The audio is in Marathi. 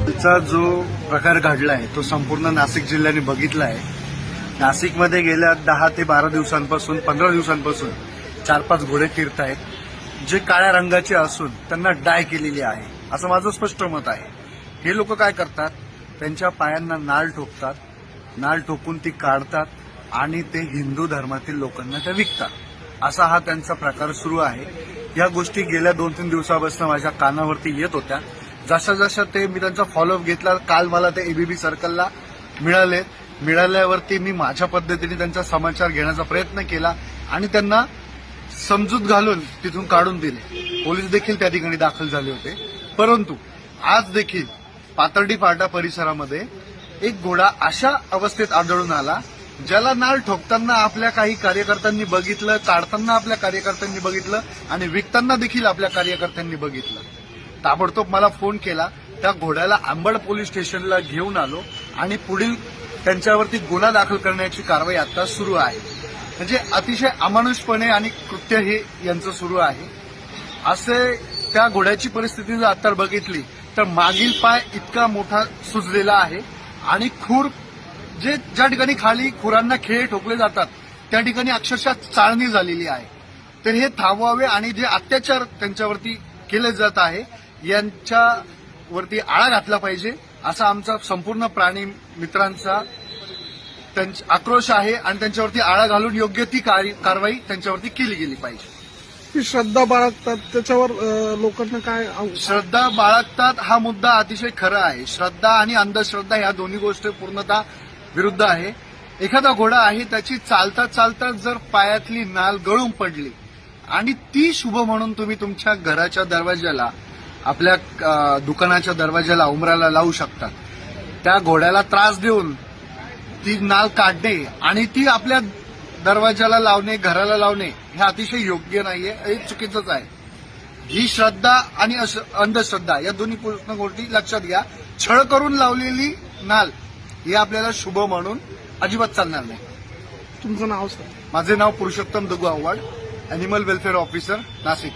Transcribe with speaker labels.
Speaker 1: चा जो प्रकार घडलाय तो संपूर्ण नाशिक जिल्ह्याने बघितला आहे. नाशिकमध्ये गेल्या 10 ते 12 दिवसांपासून 15 दिवसांपासून 4-5 घोडे फिरतायत, जे काळ्या रंगाचे असून त्यांना डाय केलेली आहे, असं माझं स्पष्ट मत आहे. हे लोक काय करतात, त्यांच्या पायांना नाळ ठोकतात, नाळ ठोकून ती काढतात आणि ते हिंदू धर्मातील लोकांना त्या विकतात. असा हा त्यांचा प्रकार सुरू आहे. या गोष्टी गेल्या 2-3 दिवसापासून माझ्या कानावरती येत होत्या. जशा जशा ते मी त्यांचा फॉलोअप घेतला, काल मला ते एबीबी सर्कलला मिळाल्यावरती मी माझ्या पद्धतीने त्यांचा समाचार घेण्याचा प्रयत्न केला आणि त्यांना समजूत घालून तिथून काढून दिले. पोलीस देखील त्या ठिकाणी दाखल झाले होते. परंतु आज देखील पाथर्डी फाटा परिसरामध्ये एक घोडा अशा अवस्थेत आढळून आला, ज्याला नाळ ठोकताना आपल्या काही कार्यकर्त्यांनी बघितलं, काढताना आपल्या कार्यकर्त्यांनी बघितलं आणि विकताना देखील आपल्या कार्यकर्त्यांनी बघितलं. ताबडतोब मला फोन केला. त्या घोड्याला अंबड पोलीस स्टेशनला घेऊन आलो आणि पुढील त्यांच्यावरती गुन्हा दाखल करण्याची कारवाई आता सुरू आहे. म्हणजे अतिशय अमानुषपणे आणि कृत्य हे यांचं सुरू आहे. असे त्या घोड्याची परिस्थिती जर आता बघितली तर मागील पाय इतका मोठा सुजलेला आहे आणि खूर ज्या ठिकाणी खाली खुरांना खिळे ठोकले जातात त्या ठिकाणी अक्षरशः चाळणी झालेली आहे. तर हे थांबवावे आणि जे अत्याचार त्यांच्यावरती केले जात आहे यांच्यावरती आळा घातला पाहिजे, असा आमचा संपूर्ण प्राणी मित्रांचा आक्रोश आहे आणि त्यांच्यावरती आळा घालून योग्य ती कारवाई त्यांच्यावरती केली गेली पाहिजे.
Speaker 2: ती श्रद्धा बाळगतात त्याच्यावर लोकांना काय
Speaker 1: श्रद्धा बाळगतात हा मुद्दा अतिशय खरा आहे. श्रद्धा आणि अंधश्रद्धा ह्या दोन्ही गोष्टी पूर्णतः विरुद्ध आहे. एखादा घोडा आहे, त्याची चालता चालता जर पायातली नाल गळून पडली आणि ती शुभ म्हणून तुम्ही तुमच्या घराच्या दरवाजाला, आपल्या दुकानाच्या दरवाजाला, उंबराला लावू शकता. त्या घोड्याला त्रास देऊन ती नाल काढणे आणि ती आपल्या दरवाजाला लावणे, घराला लावणे हे अतिशय योग्य नाहीये, हे चुकीचंच आहे. ही श्रद्धा आणि अंधश्रद्धा या दोन्ही गोष्टी लक्षात घ्या. छळ करून लावलेली नाल हे आपल्याला शुभ म्हणून अजिबात चालणार नाही.
Speaker 2: तुमचं नाव सर?
Speaker 1: माझे नाव Purushottam Dagu Avhad, animal welfare officer, Nashik.